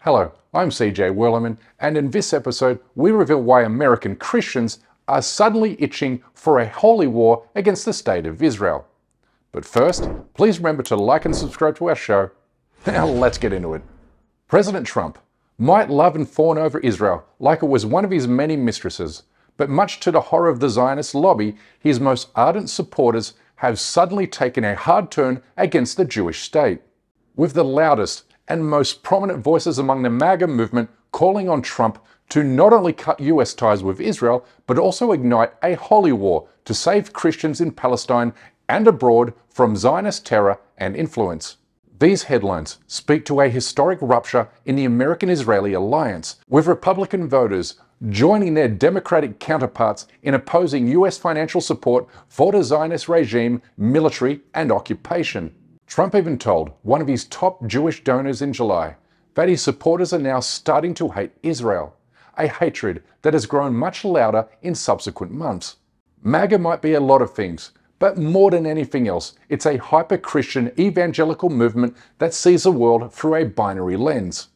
Hello, I'm CJ Werleman, and in this episode we reveal why American Christians are suddenly itching for a holy war against the state of Israel. But first, please remember to like and subscribe to our show. Now let's get into it. President Trump might love and fawn over Israel like it was one of his many mistresses, but much to the horror of the Zionist lobby, his most ardent supporters have suddenly taken a hard turn against the Jewish state, with the loudest and most prominent voices among the MAGA movement calling on Trump to not only cut US ties with Israel, but also ignite a holy war to save Christians in Palestine and abroad from Zionist terror and influence. These headlines speak to a historic rupture in the American-Israeli alliance, with Republican voters joining their Democratic counterparts in opposing US financial support for the Zionist regime, military, and occupation. Trump even told one of his top Jewish donors in July that his supporters are now starting to hate Israel, a hatred that has grown much louder in subsequent months. MAGA might be a lot of things, but more than anything else, it's a hyper-Christian evangelical movement that sees the world through a binary lens.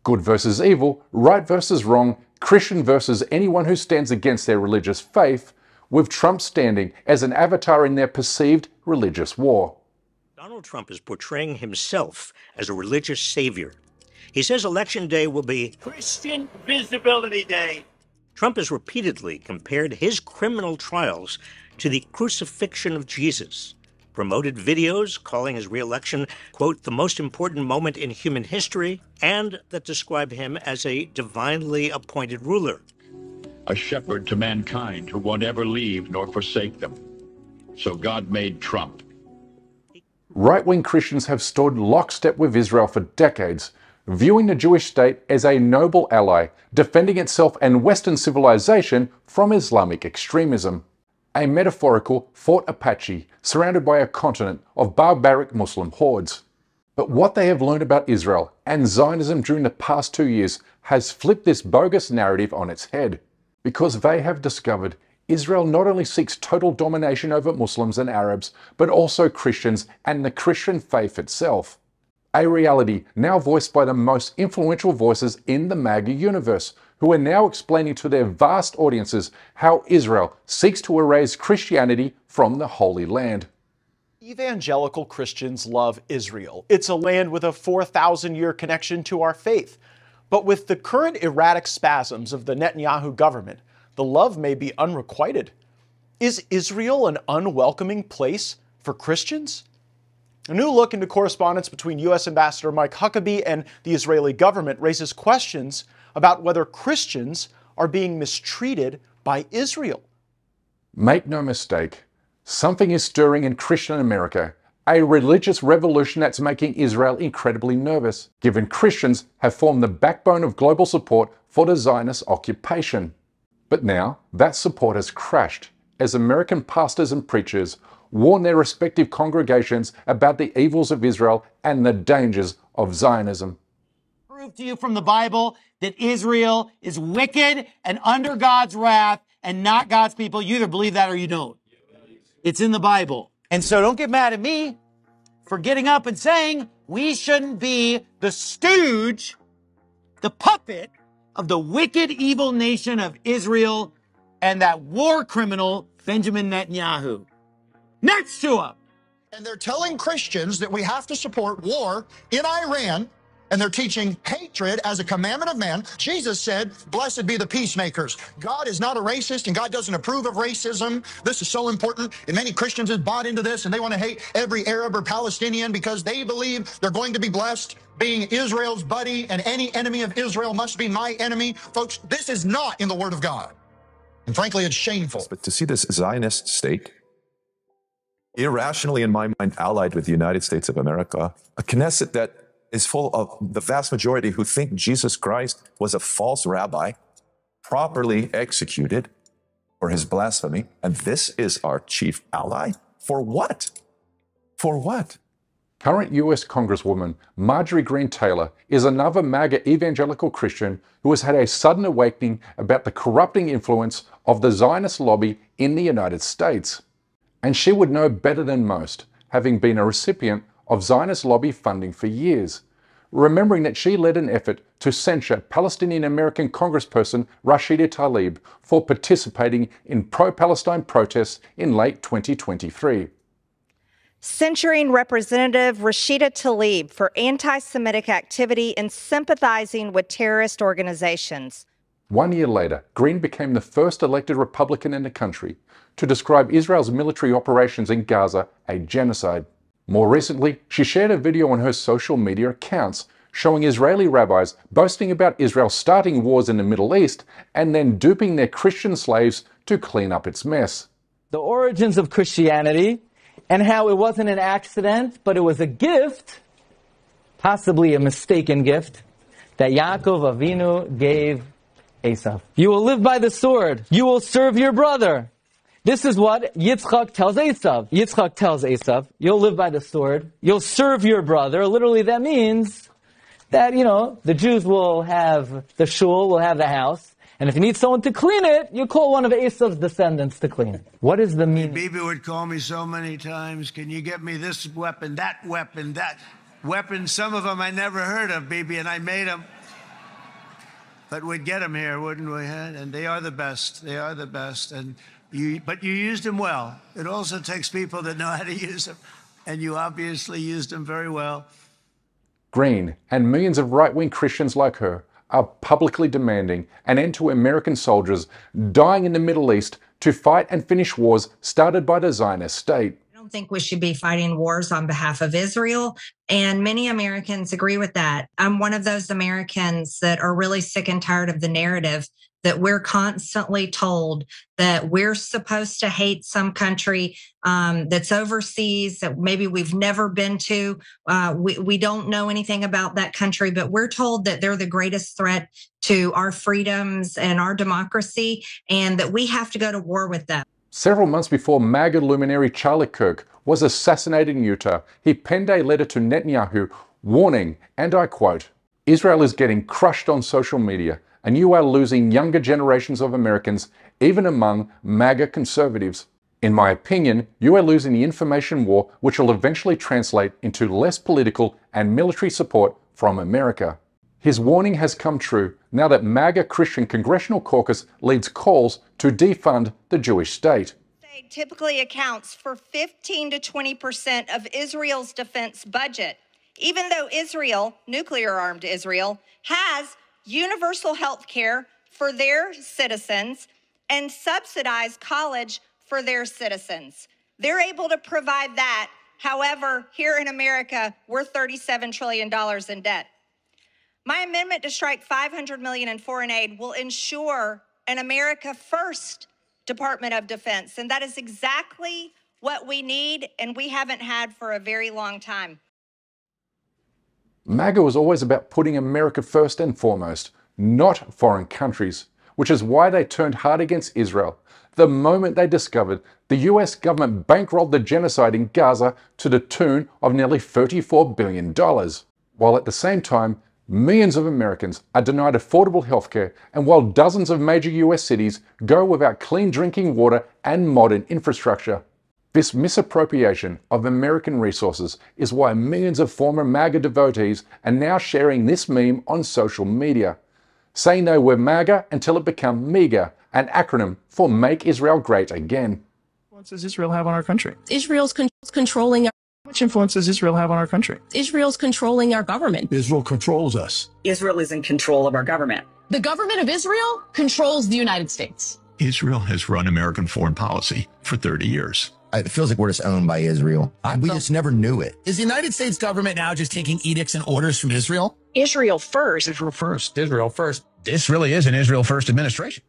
Good versus evil, right versus wrong, Christian versus anyone who stands against their religious faith, with Trump standing as an avatar in their perceived religious war. Donald Trump is portraying himself as a religious savior. He says Election Day will be Christian Visibility Day. Trump has repeatedly compared his criminal trials to the crucifixion of Jesus, promoted videos calling his re-election, quote, the most important moment in human history, and that describe him as a divinely appointed ruler. A shepherd to mankind who won't ever leave nor forsake them. So God made Trump. Right-wing Christians have stood lockstep with Israel for decades, viewing the Jewish state as a noble ally, defending itself and Western civilization from Islamic extremism. A metaphorical Fort Apache surrounded by a continent of barbaric Muslim hordes. But what they have learned about Israel and Zionism during the past 2 years has flipped this bogus narrative on its head, because they have discovered Israel not only seeks total domination over Muslims and Arabs, but also Christians and the Christian faith itself. A reality now voiced by the most influential voices in the MAGA universe, who are now explaining to their vast audiences how Israel seeks to erase Christianity from the Holy Land. Evangelical Christians love Israel. It's a land with a 4,000-year connection to our faith. But with the current erratic spasms of the Netanyahu government, the love may be unrequited. Is Israel an unwelcoming place for Christians? A new look into correspondence between U.S. Ambassador Mike Huckabee and the Israeli government raises questions about whether Christians are being mistreated by Israel. Make no mistake, something is stirring in Christian America, a religious revolution that's making Israel incredibly nervous, given Christians have formed the backbone of global support for the Zionist occupation. But now, that support has crashed as American pastors and preachers warn their respective congregations about the evils of Israel and the dangers of Zionism. Prove to you from the Bible that Israel is wicked and under God's wrath and not God's people. You either believe that or you don't. It's in the Bible. And so don't get mad at me for getting up and saying we shouldn't be the stooge, the puppet of the wicked, evil nation of Israel and that war criminal, Benjamin Netanyahu. Next to him. And they're telling Christians that we have to support war in Iran, and they're teaching hatred as a commandment of man. Jesus said, blessed be the peacemakers. God is not a racist, and God doesn't approve of racism. This is so important, and many Christians have bought into this, and they want to hate every Arab or Palestinian because they believe they're going to be blessed being Israel's buddy, and any enemy of Israel must be my enemy. Folks, this is not in the Word of God. And frankly, it's shameful. But to see this Zionist state irrationally, in my mind, allied with the United States of America, a Knesset that is full of the vast majority who think Jesus Christ was a false rabbi, properly executed for his blasphemy, and this is our chief ally? For what? For what? Current US Congresswoman Marjorie Greene Taylor is another MAGA evangelical Christian who has had a sudden awakening about the corrupting influence of the Zionist lobby in the United States. And she would know better than most, having been a recipient of Zionist lobby funding for years. remembering that she led an effort to censure Palestinian-American Congressperson Rashida Tlaib for participating in pro-Palestine protests in late 2023. Censuring Representative Rashida Tlaib for anti-Semitic activity and sympathizing with terrorist organizations. 1 year later, Green became the first elected Republican in the country to describe Israel's military operations in Gaza a genocide. More recently, she shared a video on her social media accounts showing Israeli rabbis boasting about Israel starting wars in the Middle East and then duping their Christian slaves to clean up its mess. The origins of Christianity and how it wasn't an accident, but it was a gift, possibly a mistaken gift, that Yaakov Avinu gave Esav. You will live by the sword. You will serve your brother. This is what Yitzchak tells Esav. Yitzchak tells Esav, you'll live by the sword. You'll serve your brother. Literally, that means that, the Jews will have the shul, will have the house. And if you need someone to clean it, you call one of Esav's descendants to clean it. What is the meaning? Bibi would call me so many times, can you get me this weapon, that weapon, that weapon? Some of them I never heard of, Bibi, and I made them. But we'd get them here, wouldn't we? And they are the best. They are the best. But you used them well. It also takes people that know how to use them. And you obviously used them very well. Green and millions of right-wing Christians like her are publicly demanding an end to American soldiers dying in the Middle East to fight and finish wars started by the Zionist state. I don't think we should be fighting wars on behalf of Israel, and many Americans agree with that. I'm one of those Americans that are really sick and tired of the narrative that we're constantly told that we're supposed to hate some country that's overseas, that maybe we've never been to. We don't know anything about that country, but we're told that they're the greatest threat to our freedoms and our democracy, and that we have to go to war with them. Several months before MAGA luminary Charlie Kirk was assassinated in Utah, he penned a letter to Netanyahu warning, and I quote, "Israel is getting crushed on social media, and you are losing younger generations of Americans, even among MAGA conservatives. In my opinion, you are losing the information war, which will eventually translate into less political and military support from America." His warning has come true now that MAGA Christian Congressional Caucus leads calls to defund the Jewish state. Typically accounts for 15 to 20% of Israel's defense budget, even though Israel, nuclear-armed Israel, has universal health care for their citizens and subsidized college for their citizens. They're able to provide that. However, here in America, we're $37 trillion in debt. My amendment to strike $500 million in foreign aid will ensure an America First Department of Defense, and that is exactly what we need and we haven't had for a very long time. MAGA was always about putting America first and foremost, not foreign countries, which is why they turned hard against Israel the moment they discovered the US government bankrolled the genocide in Gaza to the tune of nearly $34 billion, while at the same time, millions of Americans are denied affordable healthcare, and while dozens of major US cities go without clean drinking water and modern infrastructure. This misappropriation of American resources is why millions of former MAGA devotees are now sharing this meme on social media, saying they were MAGA until it became MEGA, an acronym for Make Israel Great Again. What influence does Israel have on our country? Israel's controlling our... How much influence does Israel have on our country? Israel's controlling our government. Israel controls us. Israel is in control of our government. The government of Israel controls the United States. Israel has run American foreign policy for 30 years. It feels like we're just owned by Israel. We just never knew it. Is the United States government now just taking edicts and orders from Israel? Israel first. Israel first. Israel first. This really is an Israel first administration.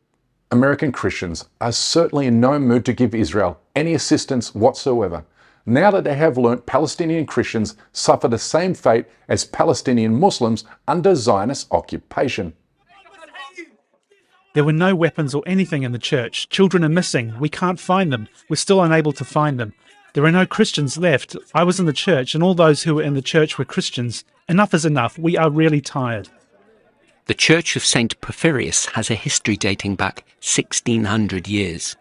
American Christians are certainly in no mood to give Israel any assistance whatsoever, now that they have learnt Palestinian Christians suffer the same fate as Palestinian Muslims under Zionist occupation. There were no weapons or anything in the church. Children are missing. We can't find them. We're still unable to find them. There are no Christians left. I was in the church, and all those who were in the church were Christians. Enough is enough. We are really tired. The Church of St. Porphyrius has a history dating back 1600 years.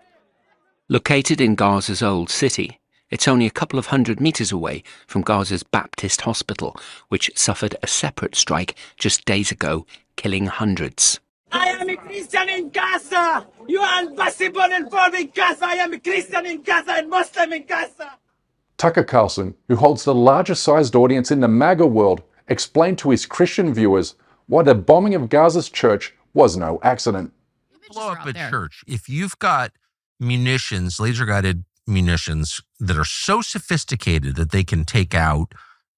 Located in Gaza's old city, It's only a couple of 100 metres away from Gaza's Baptist Hospital, which suffered a separate strike just days ago, killing hundreds. I am a Christian in Gaza! You are impossible involved in Gaza! I am a Christian in Gaza and Muslim in Gaza! Tucker Carlson, who holds the largest sized audience in the MAGA world, explained to his Christian viewers why the bombing of Gaza's church was no accident. Blow up a church. If you've got munitions, laser-guided munitions that are so sophisticated that they can take out,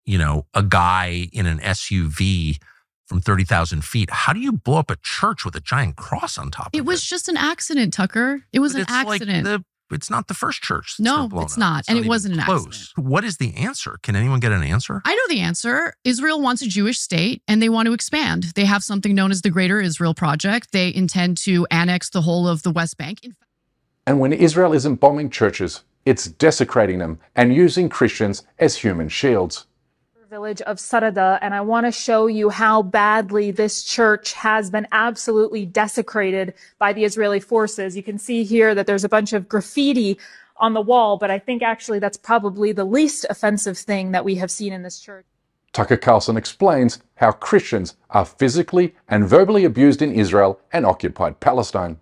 a guy in an SUV from 30,000 feet, how do you blow up a church with a giant cross on top of it? It was just an accident, Tucker. It was an accident. It's not the first church. No, it's not. And it wasn't an accident. What is the answer? Can anyone get an answer? I know the answer. Israel wants a Jewish state and they want to expand. They have something known as the Greater Israel Project. They intend to annex the whole of the West Bank. And when Israel isn't bombing churches, it's desecrating them and using Christians as human shields. Village of Sarada, and I want to show you how badly this church has been absolutely desecrated by the Israeli forces. You can see here that there's a bunch of graffiti on the wall, but I think actually that's probably the least offensive thing that we have seen in this church. Tucker Carlson explains how Christians are physically and verbally abused in Israel and occupied Palestine.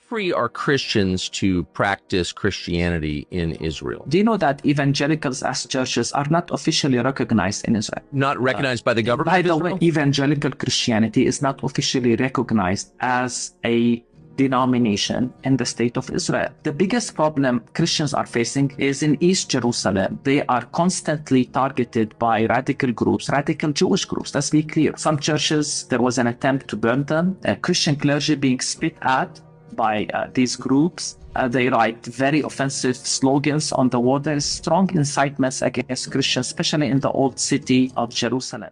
Free are Christians to practice Christianity in Israel? Do you know that evangelicals as churches are not officially recognized in Israel? Not recognized by the government? By the way, evangelical Christianity is not officially recognized as a denomination in the state of Israel. The biggest problem Christians are facing is in East Jerusalem. They are constantly targeted by radical groups, radical Jewish groups. Let's be clear. Some churches, there was an attempt to burn them. Christian clergy being spit at by these groups. They write very offensive slogans on the wall. There is strong incitements against Christians, especially in the old city of Jerusalem.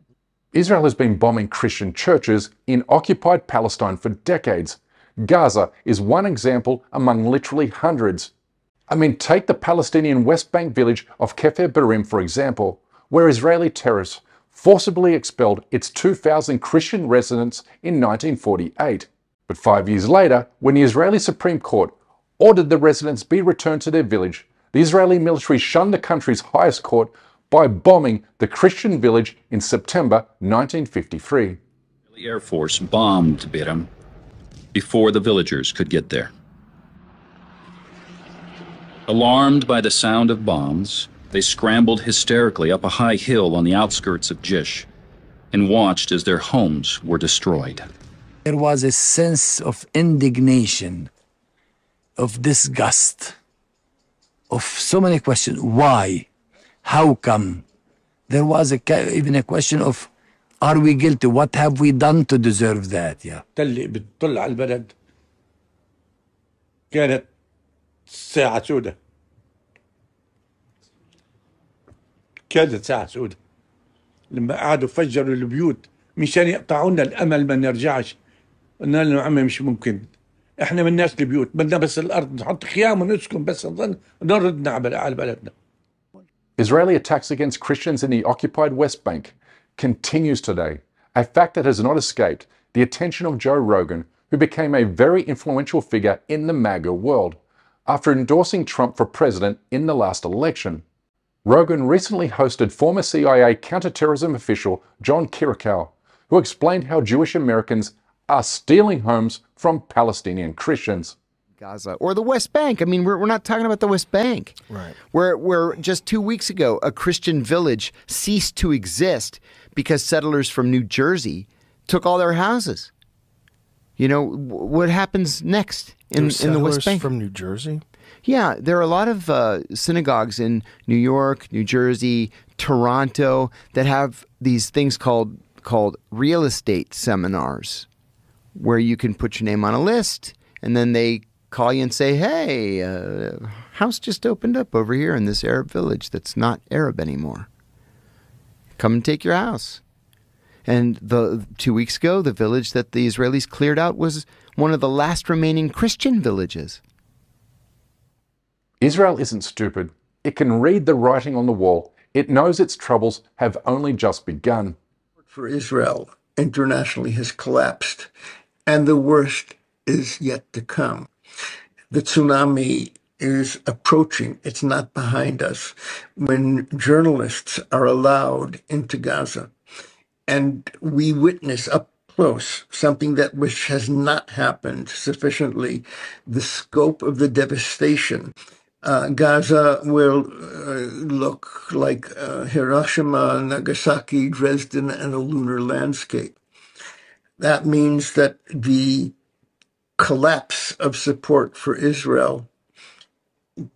Israel has been bombing Christian churches in occupied Palestine for decades. Gaza is one example among literally hundreds. I mean, take the Palestinian West Bank village of Kefer Barim, for example, where Israeli terrorists forcibly expelled its 2,000 Christian residents in 1948. But 5 years later, when the Israeli Supreme Court ordered the residents be returned to their village, the Israeli military shunned the country's highest court by bombing the Christian village in September 1953. The Air Force bombed Biram before the villagers could get there. Alarmed by the sound of bombs, they scrambled hysterically up a high hill on the outskirts of Jish and watched as their homes were destroyed. There was a sense of indignation, of disgust, of so many questions. Why? How come? There was even a question of, are we guilty? What have we done to deserve that? Yeah. اللي بتطل على البلد كانت ساعة سوداء. كانت ساعة سوداء. لما قعدوا فجروا البيوت مشان يقطعونا الأمل ما نرجعش. قلنا لهم عمي مش ممكن. احنا من ناس البيوت بدنا بس الأرض نحط خيام ونسكن بس نظن نردنا على بلدنا. Israeli attacks against Christians in the occupied West Bank continues today, a fact that has not escaped the attention of Joe Rogan, who became a very influential figure in the MAGA world after endorsing Trump for president in the last election. Rogan recently hosted former CIA counterterrorism official John Kiriakou, who explained how Jewish Americans are stealing homes from Palestinian Christians. Gaza or the West Bank. I mean, we're not talking about the West Bank. Right. Where just 2 weeks ago, a Christian village ceased to exist because settlers from New Jersey took all their houses. You know, what happens next in the West Bank? From New Jersey? Yeah, there are a lot of synagogues in New York, New Jersey, Toronto that have these things called real estate seminars where you can put your name on a list and then they call you and say, hey, house just opened up over here in this Arab village that's not Arab anymore. Come and take your house. And 2 weeks ago, the village that the Israelis cleared out was one of the last remaining Christian villages. Israel isn't stupid. It can read the writing on the wall. It knows its troubles have only just begun. For Israel internationally has collapsed, and the worst is yet to come. The tsunami is approaching. It's not behind us. When journalists are allowed into Gaza and we witness up close something which has not happened sufficiently, the scope of the devastation. Gaza will look like Hiroshima, Nagasaki, Dresden, and a lunar landscape. That means that the collapse of support for Israel,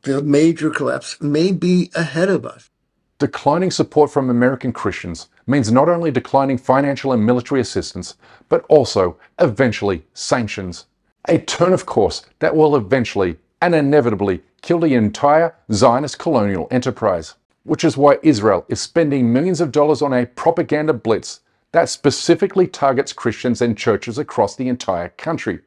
the major collapse, may be ahead of us. Declining support from American Christians means not only declining financial and military assistance, but also, eventually, sanctions. A turn of course that will eventually and inevitably kill the entire Zionist colonial enterprise, which is why Israel is spending millions of dollars on a propaganda blitz that specifically targets Christians and churches across the entire country.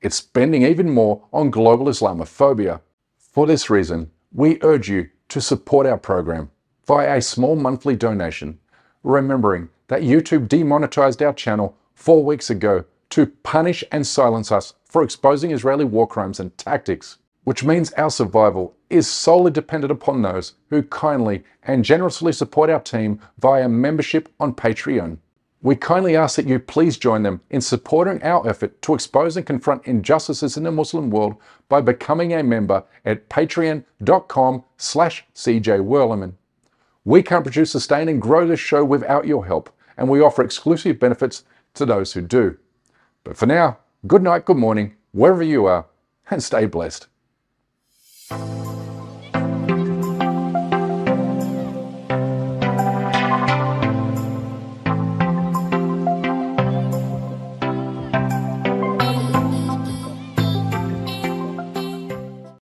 It's spending even more on global Islamophobia. For this reason, we urge you to support our program via a small monthly donation, remembering that YouTube demonetized our channel 4 weeks ago to punish and silence us for exposing Israeli war crimes and tactics, which means our survival is solely dependent upon those who kindly and generously support our team via membership on Patreon. We kindly ask that you please join them in supporting our effort to expose and confront injustices in the Muslim world by becoming a member at patreon.com/CJWorleman. We can't produce, sustain, and grow this show without your help, and we offer exclusive benefits to those who do. But for now, good night, good morning, wherever you are, and stay blessed.